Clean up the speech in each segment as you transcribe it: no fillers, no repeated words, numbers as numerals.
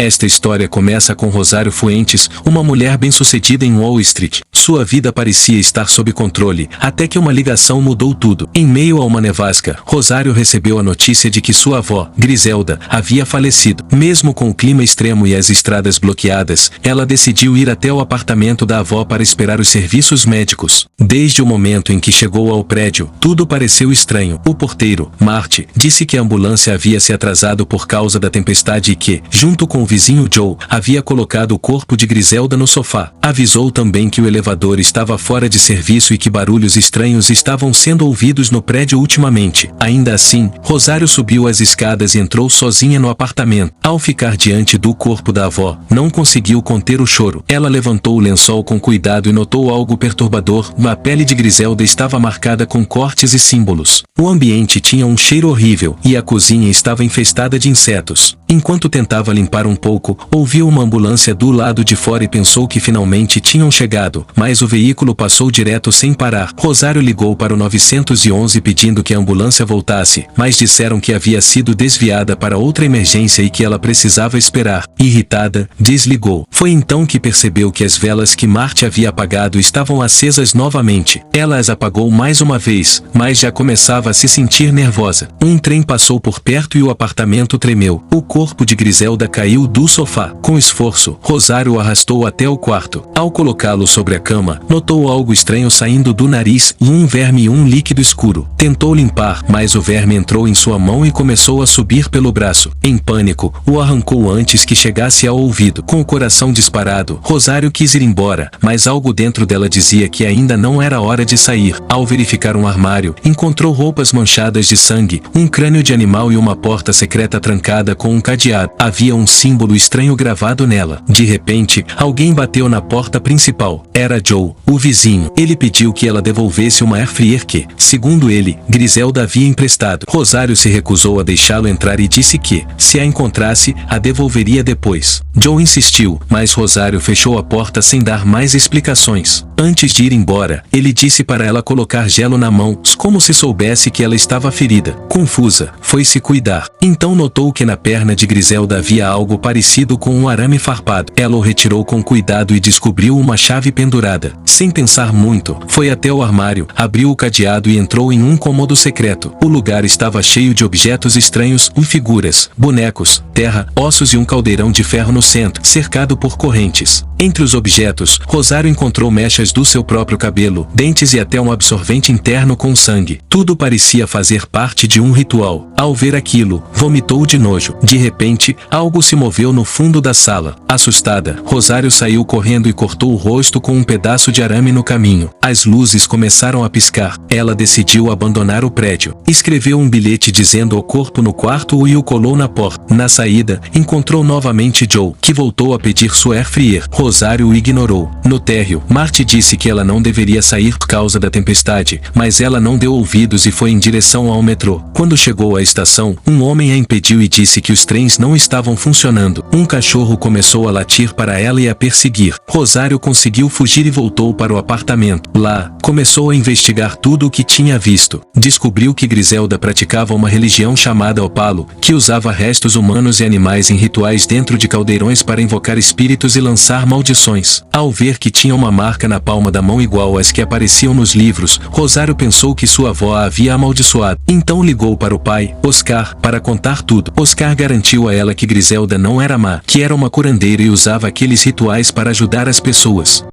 Esta história começa com Rosário Fuentes, uma mulher bem-sucedida em Wall Street. Sua vida parecia estar sob controle, até que uma ligação mudou tudo. Em meio a uma nevasca, Rosário recebeu a notícia de que sua avó, Griselda, havia falecido. Mesmo com o clima extremo e as estradas bloqueadas, ela decidiu ir até o apartamento da avó para esperar os serviços médicos. Desde o momento em que chegou ao prédio, tudo pareceu estranho. O porteiro, Marty, disse que a ambulância havia se atrasado por causa da tempestade e que, junto com o vizinho Joe, havia colocado o corpo de Griselda no sofá. Avisou também que o elevador estava fora de serviço e que barulhos estranhos estavam sendo ouvidos no prédio ultimamente. Ainda assim, Rosário subiu as escadas e entrou sozinha no apartamento. Ao ficar diante do corpo da avó, não conseguiu conter o choro. Ela levantou o lençol com cuidado e notou algo perturbador. A pele de Griselda estava marcada com cortes e símbolos. O ambiente tinha um cheiro horrível e a cozinha estava infestada de insetos. Enquanto tentava limpar um pouco, ouviu uma ambulância do lado de fora e pensou que finalmente tinham chegado, mas o veículo passou direto sem parar. Rosário ligou para o 911 pedindo que a ambulância voltasse, mas disseram que havia sido desviada para outra emergência e que ela precisava esperar. Irritada, desligou. Foi então que percebeu que as velas que Marty havia apagado estavam acesas novamente. Ela as apagou mais uma vez, mas já começava a se sentir nervosa. Um trem passou por perto e o apartamento tremeu. O corpo de Griselda caiu do sofá. Com esforço, Rosário o arrastou até o quarto. Ao colocá-lo sobre a cama, notou algo estranho saindo do nariz, um verme e um líquido escuro. Tentou limpar, mas o verme entrou em sua mão e começou a subir pelo braço. Em pânico, o arrancou antes que chegasse ao ouvido. Com o coração disparado, Rosário quis ir embora, mas algo dentro dela dizia que ainda não era hora de sair. Ao verificar um armário, encontrou roupas manchadas de sangue, um crânio de animal e uma porta secreta trancada com um cadeado. Havia um símbolo estranho gravado nela. De repente, alguém bateu na porta principal. Era Joe, o vizinho. Ele pediu que ela devolvesse uma airfryer que, segundo ele, Griselda havia emprestado. Rosário se recusou a deixá-lo entrar e disse que, se a encontrasse, a devolveria depois. Joe insistiu, mas Rosário fechou a porta sem dar mais explicações. Antes de ir embora, ele disse para ela colocar gelo na mão, como se soubesse que ela estava ferida. Confusa, foi se cuidar. Então notou que na perna de Griselda havia algo parecido com um arame farpado. Ela o retirou com cuidado e descobriu uma chave pendurada. Sem pensar muito, foi até o armário, abriu o cadeado e entrou em um cômodo secreto. O lugar estava cheio de objetos estranhos, figuras, bonecos, terra, ossos e um caldeirão de ferro no centro, cercado por correntes. Entre os objetos, Rosário encontrou mechas do seu próprio cabelo, dentes e até um absorvente interno com sangue. Tudo parecia fazer parte de um ritual. Ao ver aquilo, vomitou de nojo. De repente, algo se moveu no fundo da sala. Assustada, Rosário saiu correndo e cortou o rosto com um pedaço de arame no caminho. As luzes começaram a piscar. Ela decidiu abandonar o prédio. Escreveu um bilhete dizendo o corpo no quarto e o colou na porta. Na saída, encontrou novamente Joe, que voltou a pedir sua airfryer. Rosário o ignorou. No térreo, Marty disse que ela não deveria sair por causa da tempestade, mas ela não deu ouvidos e foi em direção ao metrô. Quando chegou à estação, um homem a impediu e disse que os trens não estavam funcionando. Um cachorro começou a latir para ela e a perseguir. Rosário conseguiu fugir e voltou para o apartamento. Lá, começou a investigar tudo o que tinha visto. Descobriu que Griselda praticava uma religião chamada Opalo, que usava restos humanos e animais em rituais dentro de caldeirões para invocar espíritos e lançar maldições. Ao ver que tinha uma marca na palma da mão igual às que apareciam nos livros, Rosário pensou que sua avó a havia amaldiçoado. Então ligou para o pai, Oscar, para contar tudo. Oscar garantiu a ela que Griselda não era má, que era uma curandeira e usava aqueles rituais para ajudar as pessoas.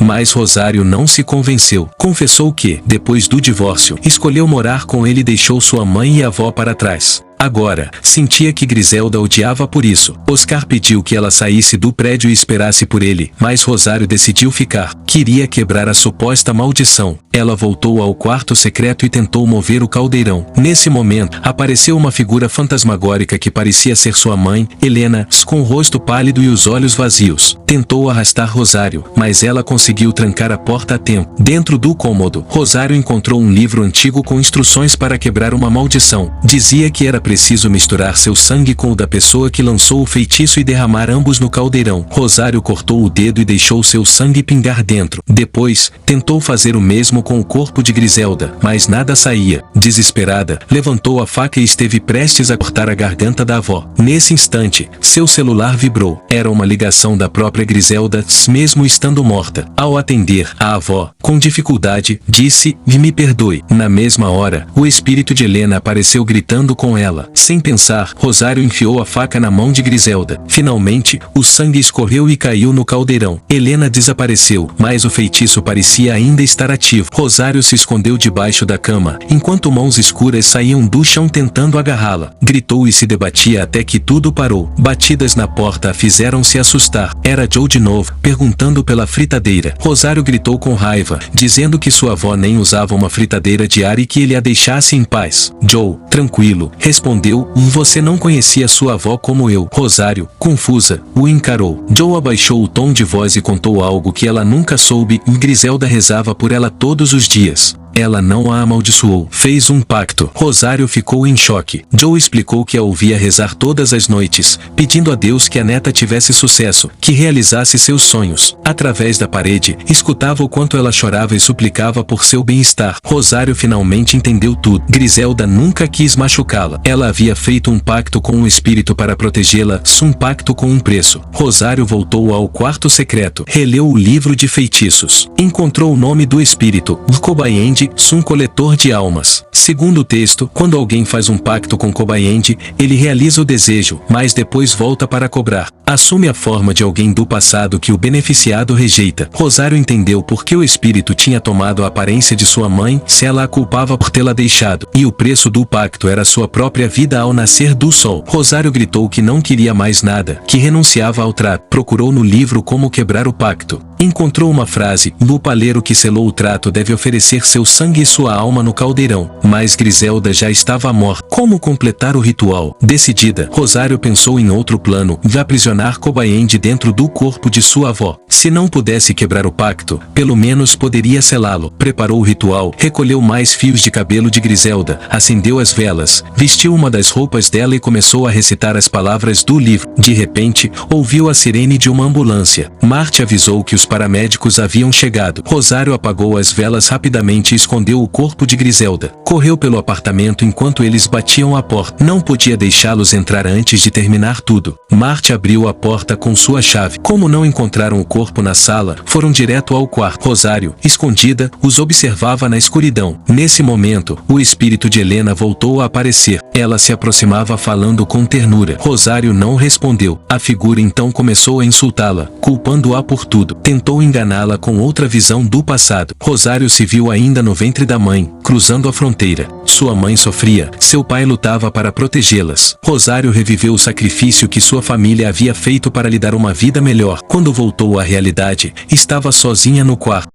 Mas Rosário não se convenceu. Confessou que, depois do divórcio, escolheu morar com ele e deixou sua mãe e avó para trás. Agora, sentia que Griselda odiava por isso. Oscar pediu que ela saísse do prédio e esperasse por ele, mas Rosário decidiu ficar. Queria quebrar a suposta maldição. Ela voltou ao quarto secreto e tentou mover o caldeirão. Nesse momento, apareceu uma figura fantasmagórica que parecia ser sua mãe, Helena, com o rosto pálido e os olhos vazios. Tentou arrastar Rosário, mas ela conseguiu trancar a porta a tempo. Dentro do cômodo, Rosário encontrou um livro antigo com instruções para quebrar uma maldição. Dizia que era preciso misturar seu sangue com o da pessoa que lançou o feitiço e derramar ambos no caldeirão. Rosário cortou o dedo e deixou seu sangue pingar dentro. Depois, tentou fazer o mesmo com o corpo de Griselda, mas nada saía. Desesperada, levantou a faca e esteve prestes a cortar a garganta da avó. Nesse instante, seu celular vibrou. Era uma ligação da própria Griselda, mesmo estando morta. Ao atender, a avó, com dificuldade, disse: "Me perdoe." Na mesma hora, o espírito de Helena apareceu gritando com ela. Sem pensar, Rosário enfiou a faca na mão de Griselda. Finalmente, o sangue escorreu e caiu no caldeirão. Helena desapareceu, mas o feitiço parecia ainda estar ativo. Rosário se escondeu debaixo da cama, enquanto mãos escuras saíam do chão tentando agarrá-la. Gritou e se debatia até que tudo parou. Batidas na porta a fizeram se assustar. Era Joe de novo, perguntando pela fritadeira. Rosário gritou com raiva, dizendo que sua avó nem usava uma fritadeira diária e que ele a deixasse em paz. Joe, tranquilo, respondeu: "Você não conhecia sua avó como eu." Rosário, confusa, o encarou. Joe abaixou o tom de voz e contou algo que ela nunca soube. Griselda rezava por ela todos os dias. Ela não a amaldiçoou. Fez um pacto. Rosário ficou em choque. Joe explicou que a ouvia rezar todas as noites, pedindo a Deus que a neta tivesse sucesso, que realizasse seus sonhos. Através da parede, escutava o quanto ela chorava e suplicava por seu bem-estar. Rosário finalmente entendeu tudo. Griselda nunca quis machucá-la. Ela havia feito um pacto com um espírito para protegê-la, um pacto com um preço. Rosário voltou ao quarto secreto. Releu o livro de feitiços. Encontrou o nome do espírito, Kobayende, um coletor de almas. Segundo o texto, quando alguém faz um pacto com Kobayende, ele realiza o desejo, mas depois volta para cobrar. Assume a forma de alguém do passado que o beneficiado rejeita. Rosário entendeu por que o espírito tinha tomado a aparência de sua mãe, se ela a culpava por tê-la deixado, e o preço do pacto era sua própria vida ao nascer do sol. Rosário gritou que não queria mais nada, que renunciava ao trato. Procurou no livro como quebrar o pacto. Encontrou uma frase: "O paleiro que selou o trato deve oferecer seu sangue e sua alma no caldeirão." Mas Griselda já estava morta. Como completar o ritual? Decidida, Rosário pensou em outro plano: aprisionar Kobayende dentro do corpo de sua avó. Se não pudesse quebrar o pacto, pelo menos poderia selá-lo. Preparou o ritual, recolheu mais fios de cabelo de Griselda, acendeu as velas, vestiu uma das roupas dela e começou a recitar as palavras do livro. De repente, ouviu a sirene de uma ambulância. Marte avisou que os paramédicos haviam chegado. Rosário apagou as velas rapidamente e escondeu o corpo de Griselda. Correu pelo apartamento enquanto eles batiam a porta. Não podia deixá-los entrar antes de terminar tudo. Marte abriu a porta com sua chave. Como não encontraram o corpo na sala, foram direto ao quarto. Rosário, escondida, os observava na escuridão. Nesse momento, o espírito de Helena voltou a aparecer. Ela se aproximava falando com ternura. Rosário não respondeu. A figura então começou a insultá-la, culpando-a por tudo. Tentou enganá-la com outra visão do passado. Rosário se viu ainda no ventre da mãe, cruzando a fronteira. Sua mãe sofria, seu pai lutava para protegê-las. Rosário reviveu o sacrifício que sua família havia feito para lhe dar uma vida melhor. Quando voltou à realidade, estava sozinha no quarto.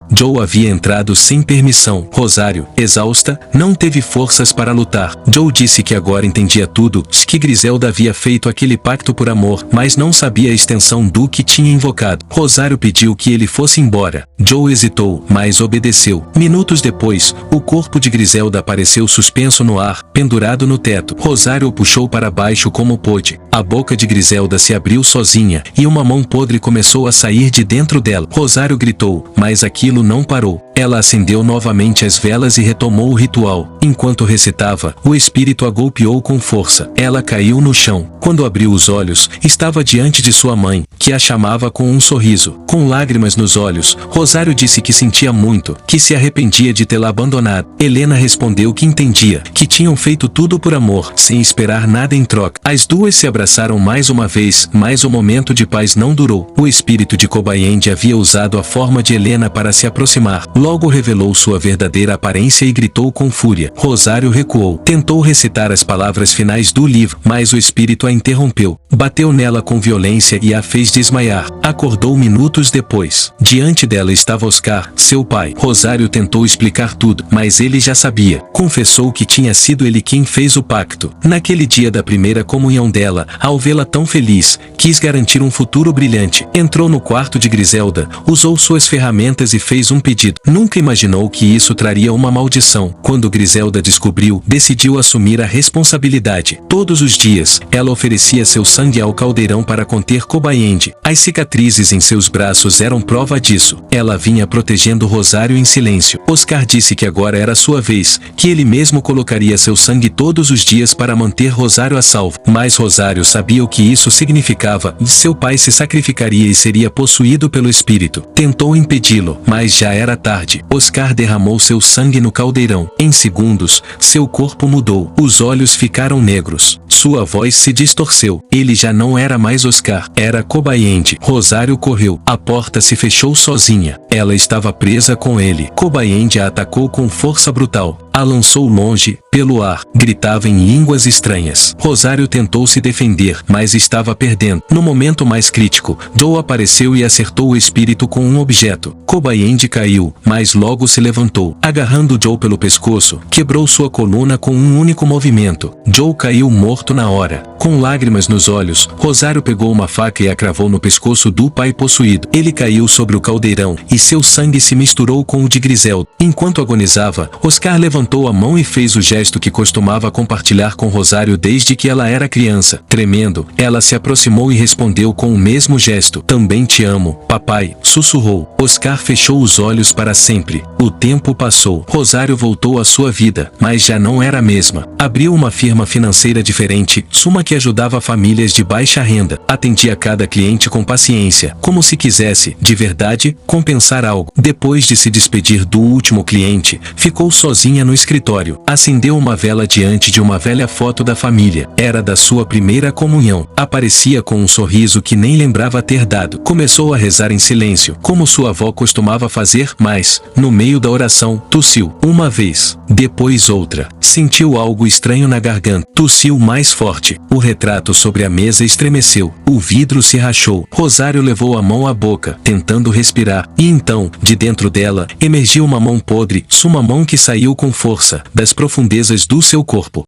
Joe havia entrado sem permissão. Rosário, exausta, não teve forças para lutar. Joe disse que agora entendia tudo, que Griselda havia feito aquele pacto por amor, mas não sabia a extensão do que tinha invocado. Rosário pediu que ele fosse embora. Joe hesitou, mas obedeceu. Minutos depois, o corpo de Griselda apareceu suspenso no ar, pendurado no teto. Rosário o puxou para baixo como pôde. A boca de Griselda se abriu sozinha, e uma mão podre começou a sair de dentro dela. Rosário gritou, mas aquilo não parou. Ela acendeu novamente as velas e retomou o ritual. Enquanto recitava, o espírito a golpeou com força. Ela caiu no chão. Quando abriu os olhos, estava diante de sua mãe, que a chamava com um sorriso. Com lágrimas nos olhos, Rosário disse que sentia muito, que se arrependia de tê-la abandonado. Helena respondeu que entendia, que tinham feito tudo por amor, sem esperar nada em troca. As duas se abraçaram mais uma vez, mas o momento de paz não durou. O espírito de Kobayende havia usado a forma de Helena para se aproximar. Logo revelou sua verdadeira aparência e gritou com fúria. Rosário recuou. Tentou recitar as palavras finais do livro, mas o espírito a interrompeu. Bateu nela com violência e a fez desmaiar. Acordou minutos depois. Diante dela estava Oscar, seu pai. Rosário tentou explicar tudo, mas ele já sabia. Confessou que tinha sido ele quem fez o pacto. Naquele dia da primeira comunhão dela, ao vê-la tão feliz, quis garantir um futuro brilhante. Entrou no quarto de Griselda, usou suas ferramentas e fez um pedido. Nunca imaginou que isso traria uma maldição. Quando Griselda descobriu, decidiu assumir a responsabilidade. Todos os dias, ela oferecia seu sangue ao caldeirão para conter Kobayandi. As cicatrizes em seus braços eram prova disso. Ela vinha protegendo Rosário em silêncio. Oscar disse que agora era sua vez, que ele mesmo colocaria seu sangue todos os dias para manter Rosário a salvo. Mas Rosário sabia o que isso significava, e seu pai se sacrificaria e seria possuído pelo espírito. Tentou impedi-lo, mas já era tarde. Oscar derramou seu sangue no caldeirão. Em segundos, seu corpo mudou. Os olhos ficaram negros. Sua voz se distorceu. Ele já não era mais Oscar, era Kobayandi. Rosário correu. A porta se fechou sozinha. Ela estava presa com ele. Kobayandi a atacou com força brutal. A lançou longe, pelo ar, gritava em línguas estranhas. Rosário tentou se defender, mas estava perdendo. No momento mais crítico, Joe apareceu e acertou o espírito com um objeto. Kobayandi caiu, mas logo se levantou. Agarrando Joe pelo pescoço, quebrou sua coluna com um único movimento. Joe caiu morto na hora. Com lágrimas nos olhos, Rosário pegou uma faca e a cravou no pescoço do pai possuído. Ele caiu sobre o caldeirão, e seu sangue se misturou com o de Griselda. Enquanto agonizava, Oscar levantou a mão e fez o gesto que costumava compartilhar com Rosário desde que ela era criança. Tremendo, ela se aproximou e respondeu com o mesmo gesto. Também te amo, papai, sussurrou. Oscar fechou os olhos para sempre. O tempo passou. Rosário voltou à sua vida, mas já não era a mesma. Abriu uma firma financeira diferente, Suma, que ajudava famílias de baixa renda. Atendia cada cliente com paciência, como se quisesse, de verdade, compensar algo. Depois de se despedir do último cliente, ficou sozinha no escritório. Acendeu uma vela diante de uma velha foto da família. Era da sua primeira comunhão. Aparecia com um sorriso que nem lembrava ter dado. Começou a rezar em silêncio, como sua avó costumava fazer, mas, no meio da oração, tossiu. Uma vez, depois outra. Sentiu algo estranho na garganta. Tossiu mais forte. O retrato sobre a mesa estremeceu. O vidro se rachou. Rosário levou a mão à boca, tentando respirar. E então, de dentro dela, emergiu uma mão podre, uma mão que saiu com força das profundezas do seu corpo.